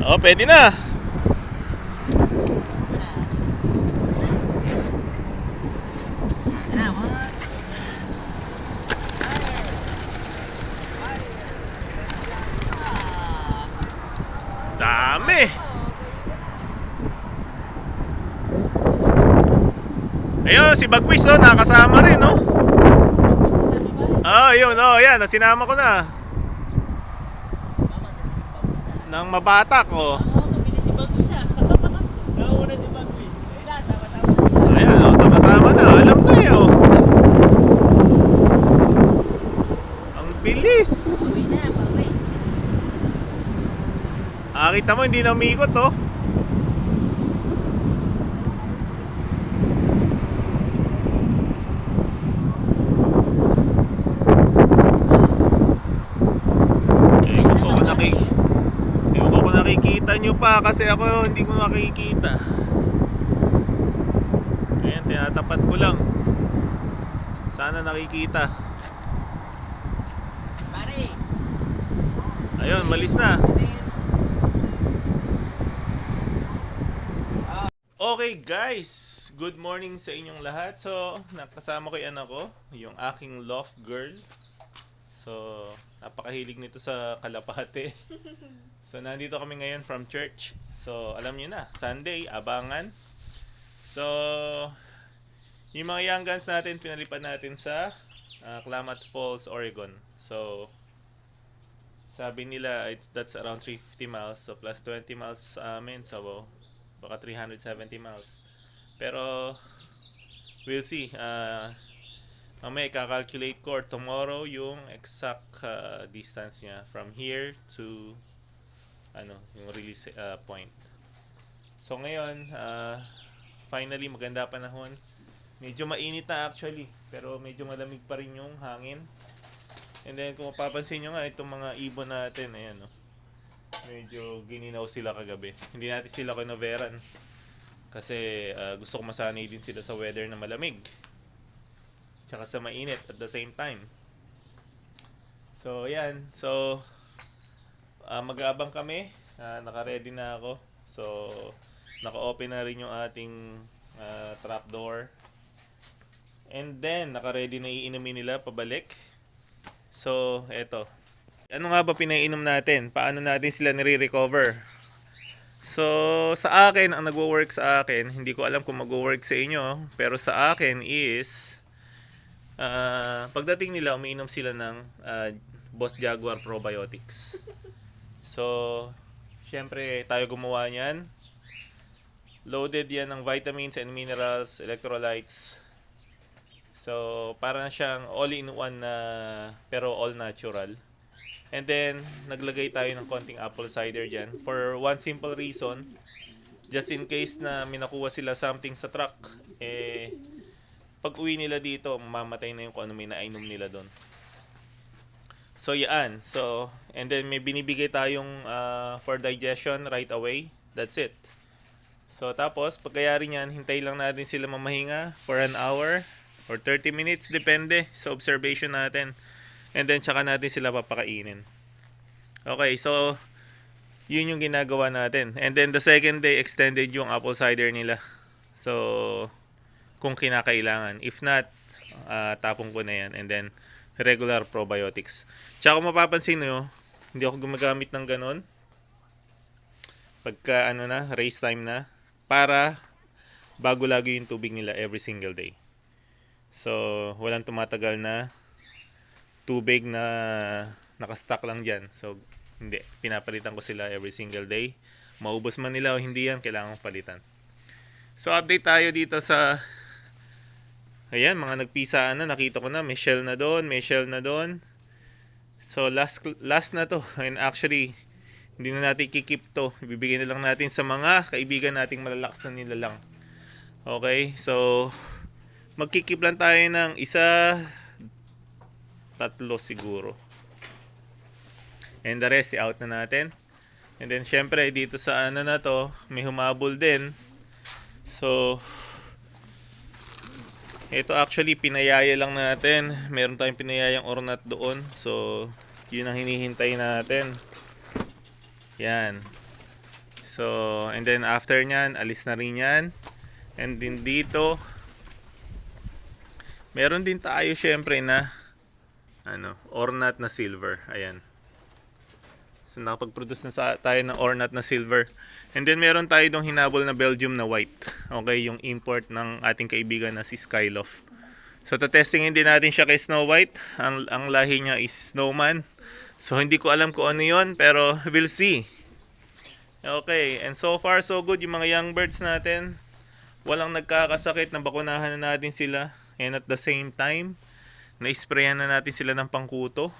Oh, pwede na. Dami. Ayun, si Bagwis, oh, nakasama rin, no? Oh, yun, oh, yan, nasinama ko na. Nang mabatak, oh. Mabilis si Bagwis ah. Nauna si Bagwis. Ayun, sama-sama na sila. Ayan, oh, sama-sama na. Alam na, eh, oh. Ang bilis. Pauwi na, pauwi. Ah, kita mo, hindi na umikot, oh. Ewan ko kung nakikita nyo pa kasi ako hindi ko makikita. Ayan, tinatapat ko lang. Sana nakikita. Pare. Ayun, malis na. Okay guys, good morning sa inyong lahat. So, nakasama ko yung anak ko, yung aking love girl. So, napakahilig nito sa kalapate. So, nandito kami ngayon from church. So, alam niyo na, Sunday, abangan. So, yung mga young guns natin, pinalipad natin sa Klamath Falls, Oregon. So, sabi nila, that's around 350 miles. So, plus 20 miles sa amin. So, baka 370 miles. Pero, we'll see. Mamaya kakalculate ko tomorrow yung exact distance niya from here to yung release point. So ngayon, finally maganda panahon. Medyo mainit na actually, pero medyo malamig pa rin yung hangin. And then kung mapapansin nyo nga, itong mga ibon natin, ayan, no? Medyo gininaw sila kagabi. Hindi natin sila kinoveran kasi gusto ko masanay din sila sa weather na malamig tsaka sa mainit at the same time. So yan, so mag-aabang kami. Naka-ready na ako. So naka-open na rin yung ating trap door. And then naka-ready na iinumin nila pabalik. So eto, ano nga ba pinainom natin? Paano natin sila nire-recover? So, sa akin, ang nagwo-work sa akin, hindi ko alam kung magwo-work sa inyo, pero sa akin is, pagdating nila, umiinom sila ng Boss Jaguar Probiotics. So, syempre, tayo gumawa niyan. Loaded yan ng vitamins and minerals, electrolytes. So, parang siyang all-in-one na, pero all natural. And then, naglagay tayo ng konting apple cider dyan. For one simple reason, just in case na minakuha sila something sa truck, pag uwi nila dito, mamamatay na yung kung ano may nainom nila doon. So, yan. So, and then may binibigay tayong for digestion right away. That's it. So, tapos, pagkayari niyan, hintay lang natin sila mamahinga for an hour or 30 minutes, depende sa observation natin. And then, tsaka natin sila papakainin. Okay, so, yun yung ginagawa natin. And then, the second day, extended yung apple cider nila. So, kung kinakailangan. If not, tapong ko na yan. And then, regular probiotics. Tsaka kung mapapansin nyo, hindi ako gumagamit ng ganun. Pagka, race time na. Para, bago lagi yung tubig nila every single day. So, walang tumatagal na tubig na nakastock lang dyan. So, hindi. Pinapalitan ko sila every single day. Maubos man nila o hindi yan, kailangan kong palitan. So, update tayo dito sa... Ayan, mga nagpisaan na. Nakita ko na, may shell na doon, may shell na doon. So, last na to. And actually, hindi na natin kikip to. Ibibigay na lang natin sa mga kaibigan nating malalakas na nilalang. Okay, so... Magkikip lang tayo ng isa... tatlo siguro. And the rest, i-out na natin. And then, syempre, dito sa na to, may humabol din. So, ito actually, pinayaya lang natin. Meron tayong pinayayang ornat doon. So, yun ang hinihintay natin. Yan. So, and then after nyan, alis na rin yan. And then dito, meron din tayo syempre na ornat na silver. Ayan. So nakapag-produce na tayo ng ornat na silver. And then meron tayo dong hinabol na Belgium na white. Okay, yung import ng ating kaibigan na si Skyloft. So testingin din natin siya kay Snow White. Ang lahi niya is Snowman. So hindi ko alam kung ano yon, pero we'll see. Okay, and so far so good yung mga young birds natin. Walang nagkakasakit, nabakunahan na natin sila. And at the same time, na-sprayan na natin sila ng pangkuto.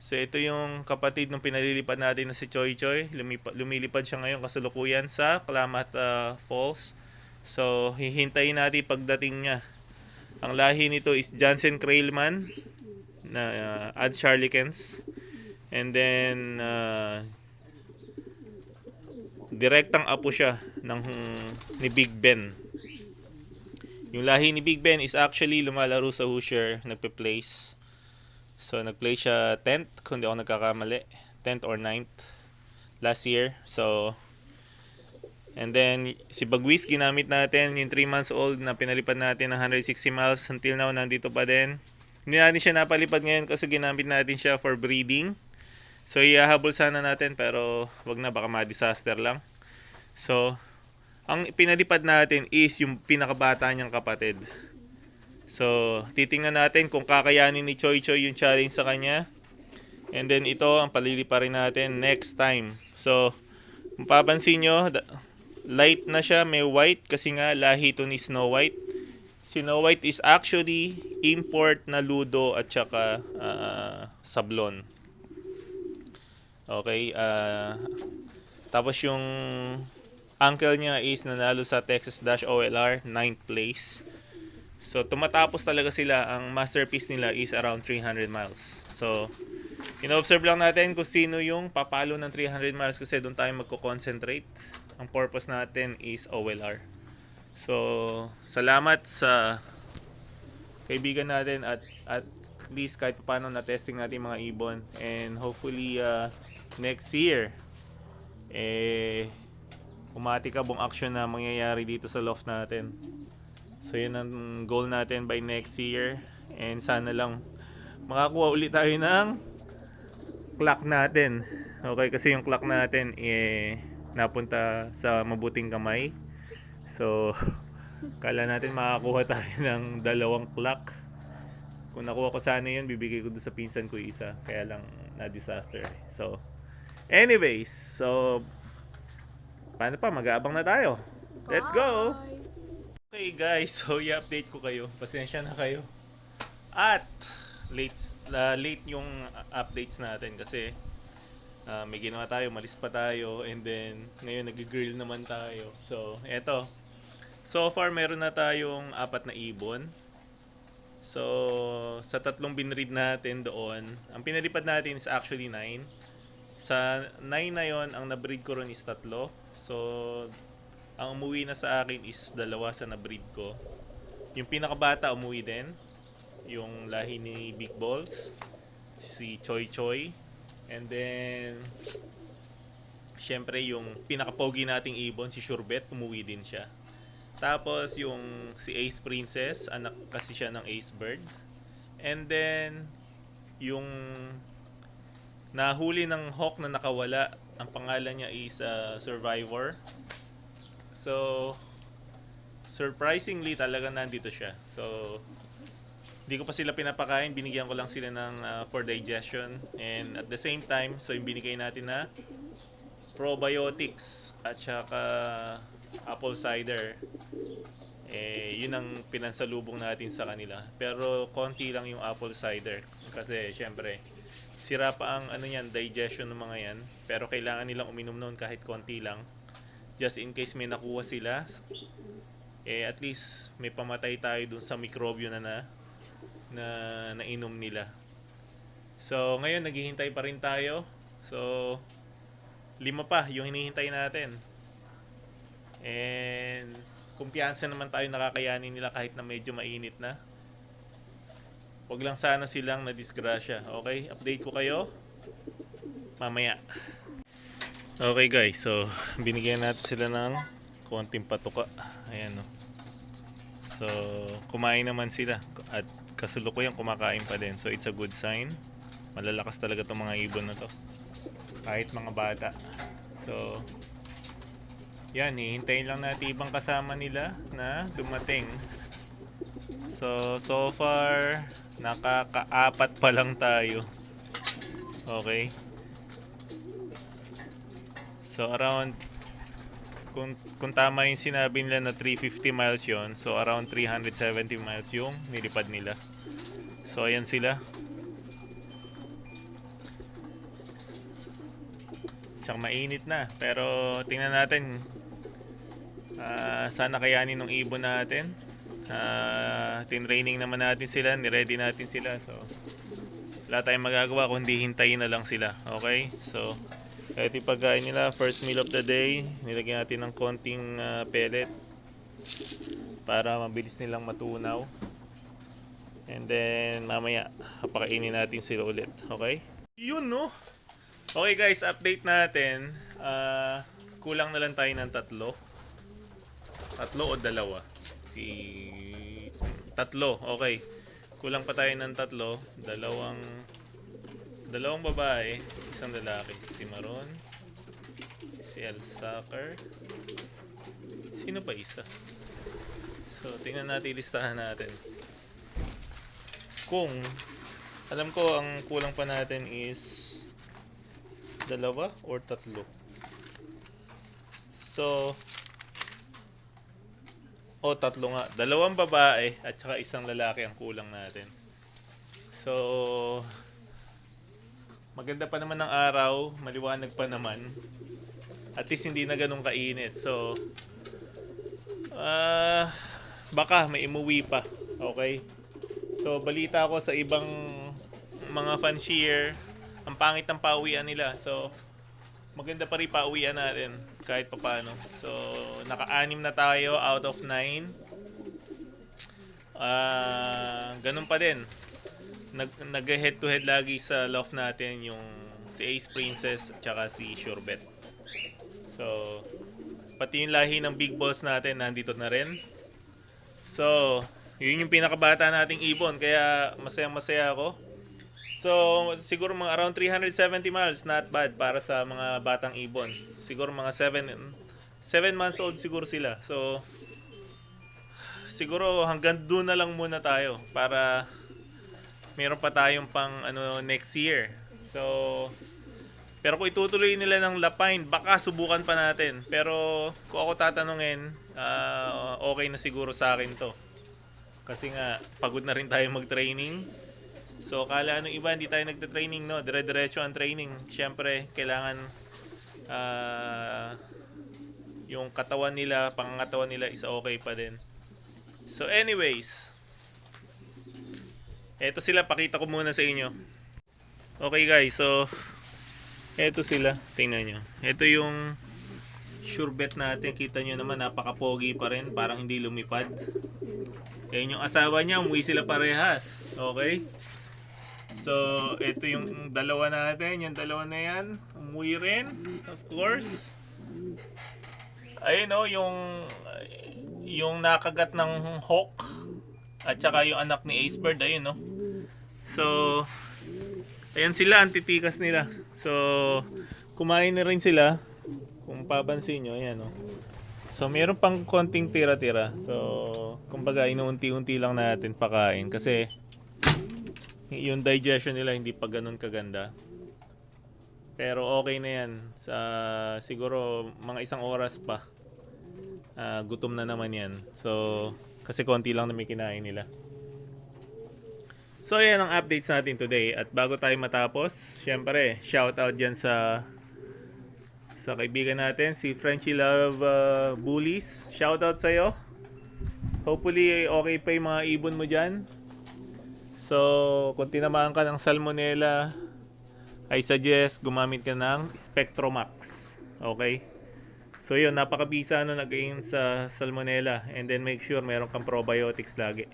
So ito yung kapatid ng pinalilipad natin na si Choi Choi. Lumilipad siya ngayon kasalukuyan sa Klamath Falls. So hihintayin natin pagdating niya. Ang lahi nito is Jansen Krailman na Ad Charlicans. And then direktang apo siya ni Big Ben. Yung lahi ni Big Ben is actually lumalaro sa Hoosier, nagpe-place. So nag-play siya 10th, kung di ako nagkakamali, 10th or 9th last year. So and then si Bagwis ginamit natin, yung 3 months old na pinalipad natin ng 160 miles. Until now nandito pa din. Hindi natin siya napalipad ngayon kasi ginamit natin siya for breeding. So ihahabol sana natin pero wag na, baka ma-disaster lang. So ang pinalipad natin is yung pinakabata niyang kapatid. So titingnan natin kung kakayanin ni Choi Choi yung challenge sa kanya. And then ito ang paliliparin natin next time. So mapapansin nyo, light na siya, may white kasi nga lahi ito ni Snow White. Snow White is actually import na ludo at saka sablon. Okay, tapos yung uncle niya is nanalo sa Texas Dash OLR 9th place. So tumatapos talaga sila. Ang masterpiece nila is around 300 miles. So ino-observe lang natin kung sino yung papalo ng 300 miles kasi doon tayo magko-concentrate. Ang purpose natin is OLR. So salamat sa kaibigan natin at least kahit paano na-testing natin mga ibon. And hopefully next year umatikabong action na mangyayari dito sa loft natin. So yun ang goal natin by next year. And sana lang makakuha ulit tayo ng clock natin. Okay, kasi yung clock natin napunta sa mabuting kamay. So kala natin makakuha tayo ng 2 clock. Kung nakuha ko sana yun, bibigay ko doon sa pinsan ko isa. Kaya lang na-disaster. So anyways, so paano pa? Mag-aabang na tayo. Let's go! Okay guys, so i-update ko kayo. Pasensya na kayo. At late yung updates natin kasi may ginawa tayo, malis pa tayo, and then ngayon nag-grill naman tayo. So eto, so far meron na tayong 4 na ibon. So sa 3 binread natin doon, ang pinalipad natin is actually 9. Sa 9 na yon, ang nabreed ko ron is 3. So ang umuwi na sa akin is 2 sa nabreed ko. Yung pinakabata umuwi din, yung lahi ni Big Balls, si Choi Choi. And then syempre yung pinakapogi nating ibon, si Surebet, umuwi din siya. Tapos yung si Ace Princess, anak kasi siya ng Ace Bird. And then yung nahuli ng hawk na nakawala, ang pangalan niya is Survivor. So surprisingly talaga nandito siya. So hindi ko pa sila pinapakain, binigyan ko lang sila ng for digestion. And at the same time, so yung binigay natin na probiotics at saka apple cider, yun ang pinansalubong natin sa kanila. Pero konti lang yung apple cider kasi syempre sira pa ang digestion ng mga yan. Pero kailangan nilang uminom noon kahit konti lang, just in case may nakuha sila, at least may pamatay tayo dun sa mikrobyo na nainom nila. So ngayon naghihintay pa rin tayo. So 5 pa yung hinihintay natin. And kumpiyansa naman tayo nakakayanin nila kahit na medyo mainit na. Huwag lang sana silang na-disgrasya. Okay, update ko kayo mamaya. Okay guys, so binigyan natin sila ng konting patuka. Ayan o. So, kumain naman sila at kasulukuyang kumakain pa din. So, it's a good sign. Malalakas talaga itong mga ibon na to. Kahit mga bata. So, yan, hihintayin lang natin ibang kasama nila na dumating. So far, nakakaapat pa lang tayo. Okay. So, around kung tama yung sinabi nila na 350 miles yon, so around 370 miles yung nilipad nila. So ayan sila. Tsaka mainit na, pero tingnan natin. Sana kayanin ng ibon natin. Tinraining naman natin sila, niready natin sila. So wala tayong magagawa kundi hintayin na lang sila. Okay, so ito yung pagkain nila, first meal of the day. Nilagyan natin ng konting pellet para mabilis nilang matunaw. And then mamaya papakainin natin sila ulit. Okay? Yun no. Okay guys, update natin. Kulang na lang tayo ng tatlo. Tatlo o dalawa? Tatlo, okay. Kulang pa tayo ng tatlo. Dalawang babae, isang lalaki. Si Maron, si Elsaker. Sino pa isa? So, tingnan natin, listahan natin. Kung, alam ko ang kulang pa natin is dalawa or tatlo. So, tatlo nga. Dalawang babae at saka isang lalaki ang kulang natin. So, maganda pa naman ng araw, maliwanag pa naman. At least hindi na ganun kainit. So, baka may imuwi pa. Okay? So, balita ko sa ibang mga fancier, ang pangit ng pauwian nila. So, maganda pa rin pauwian natin kahit papaano. So, naka-anim na tayo out of 9. Ganun pa din. Nag-head to head lagi sa loft natin yung si Ace Princess at saka si Surebet. So, pati yung lahi ng big boss natin nandito na rin. So, yun yung pinakabata nating ibon, kaya masaya-masaya ako. So, siguro mga around 370 miles, not bad para sa mga batang ibon. Siguro mga 7 months old siguro sila. So, siguro hanggang doon na lang muna tayo para meron pa tayong pang next year. So, pero kung itutuloy nila ng Lapine, baka subukan pa natin. Pero kung ako tatanungin, okay na siguro sa akin to. Kasi nga, pagod na rin tayo mag-training. So, kala ng iba, hindi tayo nagte-training, no? Dire-diretso ang training. Siyempre, kailangan yung katawan nila, pangangatawan nila is okay pa din. So, anyways, eto sila, pakita ko muna sa inyo. Okay guys, so eto sila, tingnan nyo. Eto yung Surebet natin, kita nyo naman, napaka-pogi pa rin, parang hindi lumipad. Yan yung asawa niya, umuwi sila parehas. Okay? So, ito yung dalawa natin, yung dalawa na yan, umuwi rin, of course. Ayun o, yung nakagat ng hawk, at saka yung anak ni Acebird, ayun no. So, ayan sila, ang titikas nila. So, kumain na rin sila. Kung papansin nyo, ayan no. So, meron pang konting tira-tira. So, kumbaga, inuunti-unti lang natin pakain. Kasi, yung digestion nila hindi pa ganun kaganda. Pero okay na yan. Siguro, mga isang oras pa. Gutom na naman yan. So, kasi konti lang na may kinain nila. So, yan ang updates natin today. At bago tayo matapos, syempre, shoutout dyan sa kaibigan natin, si Frenchy Love Bullies. Shoutout sa'yo. Hopefully, okay pa yung mga ibon mo dyan. So, kung tinamaan ka ng salmonella, I suggest gumamit ka ng Spectromax. Okay? So yun, napakabisa against sa salmonella. And then make sure meron kang probiotics lagi.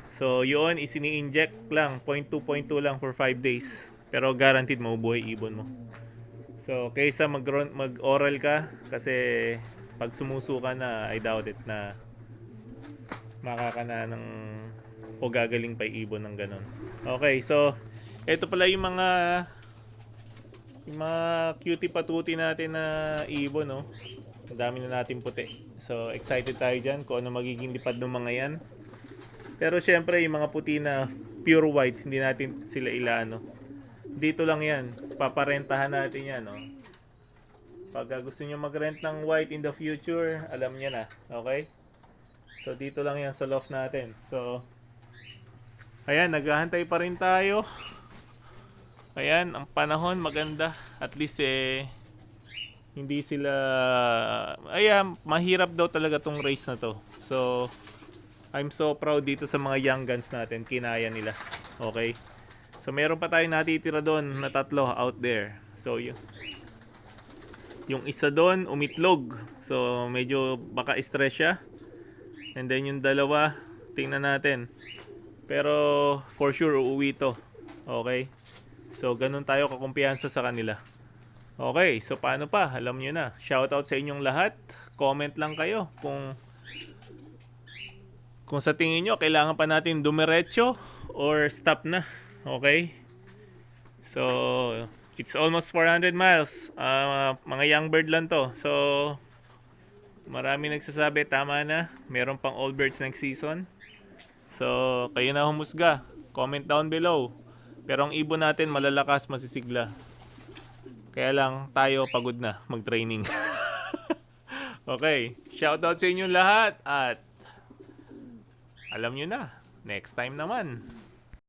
So yun, isini-inject lang, 0.2 lang for 5 days. Pero guaranteed mabubuhay ibon mo. So, kaysa mag-oral ka, kasi pag sumusuka na, I doubt it na makakana ng o gagaling pa yung ibon ng ganun. Okay, so ito pala yung mga cutie patuti natin na ibon, no? Ang dami na natin puti. So, excited tayo dyan kung ano magiging lipad ng mga yan. Pero syempre, yung mga puti na pure white, hindi natin sila ilaano. Dito lang yan. Paparentahan natin yan, no? Pag gusto nyo mag-rent ng white in the future, alam nyo na. Okay? So, dito lang yan sa loft natin. So, ayan, naghahantay pa rin tayo. Ayan, ang panahon maganda. At least hindi sila... Ayan, mahirap daw talaga tong race na to. So, I'm so proud dito sa mga young guns natin. Kinaya nila. Okay? So, meron pa tayong natitira doon na 3 out there. So, yung isa doon, umitlog. So, medyo baka stress siya. And then yung dalawa, tingnan natin. Pero, for sure, uuwi to. Okay? So, ganun tayo kakumpiyansa sa kanila. Okay, so paano pa? Alam nyo na. Shoutout sa inyong lahat. Comment lang kayo kung sa tingin nyo, kailangan pa natin dumiretso or stop na. Okay? So, it's almost 400 miles. Mga young bird lang to. So, marami nagsasabi, tama na. Meron pang old birds next season. So, kayo na humusga. Comment down below. Pero ang ibon natin malalakas, masisigla. Kaya lang tayo pagod na mag-training. Okay. Shoutout sa inyong lahat. At alam nyo na, next time naman.